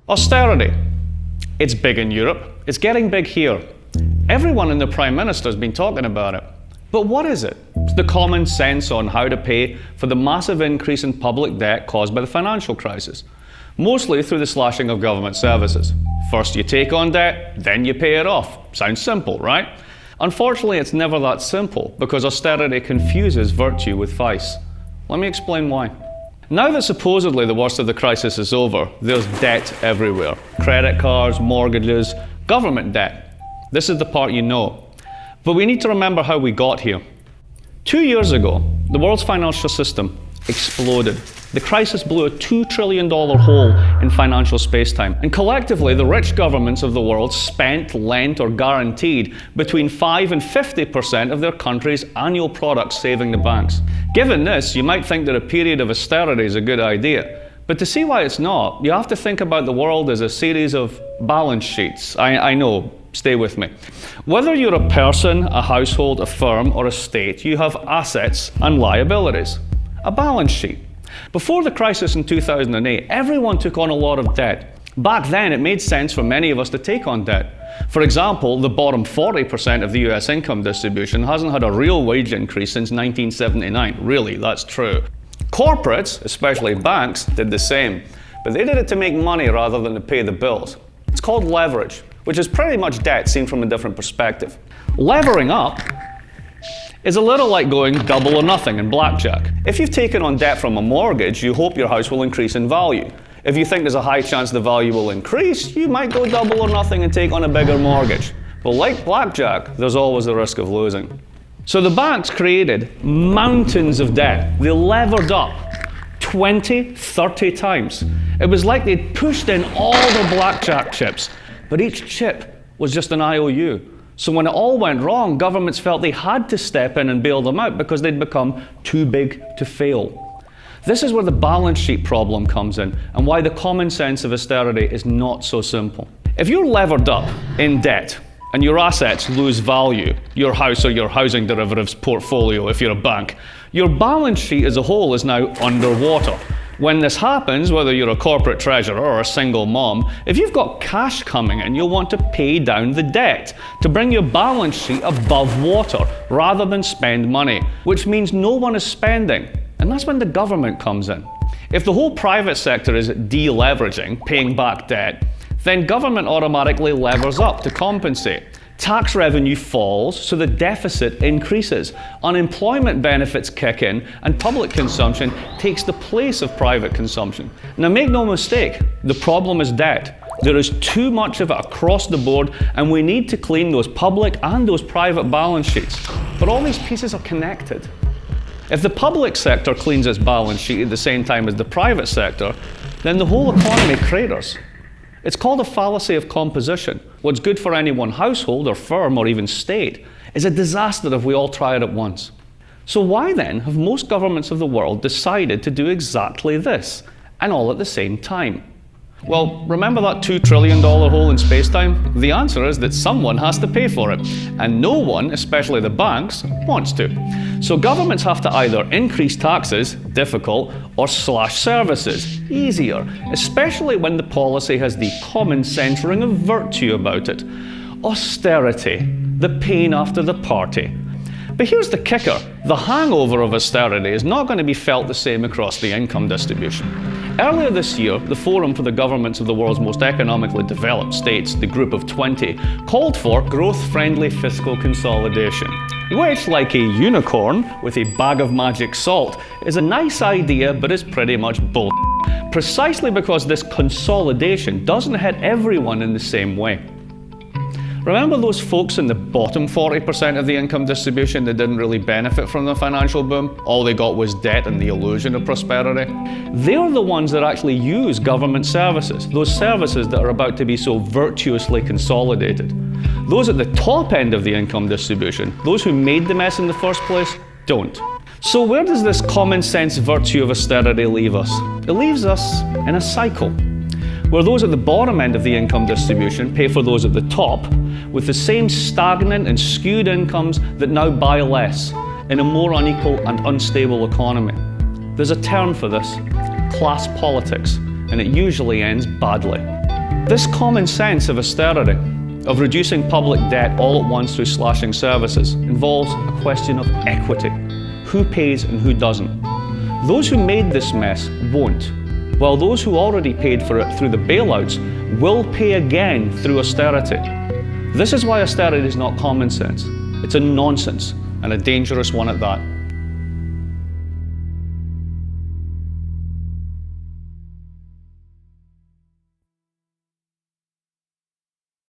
Austerity. It's big in Europe. It's getting big here. Everyone and the Prime Minister has been talking about it. But what is it? It's the common sense on how to pay for the massive increase in public debt caused by the financial crisis, mostly through the slashing of government services. First you take on debt, then you pay it off. Sounds simple, right? Unfortunately, it's never that simple because austerity confuses virtue with vice. Let me explain why. Now that supposedly the worst of the crisis is over, there's debt everywhere. Credit cards, mortgages, government debt. This is the part you know. But we need to remember how we got here. 2 years ago, the world's financial system exploded. The crisis blew a $2 trillion hole in financial space-time. And collectively, the rich governments of the world spent, lent, or guaranteed between 5 and 50% of their country's annual product saving the banks. Given this, you might think that a period of austerity is a good idea. But to see why it's not, you have to think about the world as a series of balance sheets. I know, stay with me. Whether you're a person, a household, a firm, or a state, you have assets and liabilities. A balance sheet. Before the crisis in 2008, everyone took on a lot of debt. Back then, it made sense for many of us to take on debt. For example, the bottom 40% of the US income distribution hasn't had a real wage increase since 1979. Really, that's true. Corporates, especially banks, did the same, but they did it to make money rather than to pay the bills. It's called leverage, which is pretty much debt seen from a different perspective. Levering up is a little like going double or nothing in blackjack. If you've taken on debt from a mortgage, you hope your house will increase in value. If you think there's a high chance the value will increase, you might go double or nothing and take on a bigger mortgage. But like blackjack, there's always the risk of losing. So the banks created mountains of debt. They levered up 20, 30 times. It was like they'd pushed in all their blackjack chips, but each chip was just an IOU. So when it all went wrong, governments felt they had to step in and bail them out because they'd become too big to fail. This is where the balance sheet problem comes in and why the common sense of austerity is not so simple. If you're levered up in debt and your assets lose value, your house or your housing derivatives portfolio if you're a bank, your balance sheet as a whole is now underwater. When this happens, whether you're a corporate treasurer or a single mom, if you've got cash coming in, you'll want to pay down the debt to bring your balance sheet above water rather than spend money, which means no one is spending. And that's when the government comes in. If the whole private sector is deleveraging, paying back debt, then government automatically levers up to compensate. Tax revenue falls, so the deficit increases. Unemployment benefits kick in, and public consumption takes the place of private consumption. Now make no mistake, the problem is debt. There is too much of it across the board, and we need to clean those public and those private balance sheets. But all these pieces are connected. If the public sector cleans its balance sheet at the same time as the private sector, then the whole economy craters. It's called a fallacy of composition. What's good for any one household or firm or even state is a disaster if we all try it at once. So why then have most governments of the world decided to do exactly this, and all at the same time? Well, remember that $2 trillion hole in space-time? The answer is that someone has to pay for it, and no one, especially the banks, wants to. So governments have to either increase taxes, difficult, or slash services, easier, especially when the policy has the common sense ring of virtue about it. Austerity, the pain after the party. But here's the kicker. The hangover of austerity is not going to be felt the same across the income distribution. Earlier this year, the Forum for the Governments of the World's Most Economically Developed States, the Group of 20, called for growth-friendly fiscal consolidation, which, like a unicorn with a bag of magic salt, is a nice idea but is pretty much bull. Precisely because this consolidation doesn't hit everyone in the same way. Remember those folks in the bottom 40% of the income distribution that didn't really benefit from the financial boom? All they got was debt and the illusion of prosperity. They're the ones that actually use government services, those services that are about to be so virtuously consolidated. Those at the top end of the income distribution, those who made the mess in the first place, don't. So where does this common sense virtue of austerity leave us? It leaves us in a cycle, where those at the bottom end of the income distribution pay for those at the top with the same stagnant and skewed incomes that now buy less in a more unequal and unstable economy. There's a term for this, class politics, and it usually ends badly. This common sense of austerity, of reducing public debt all at once through slashing services, involves a question of equity. Who pays and who doesn't? Those who made this mess won't, while those who already paid for it through the bailouts will pay again through austerity. This is why austerity is not common sense. It's a nonsense, and a dangerous one at that.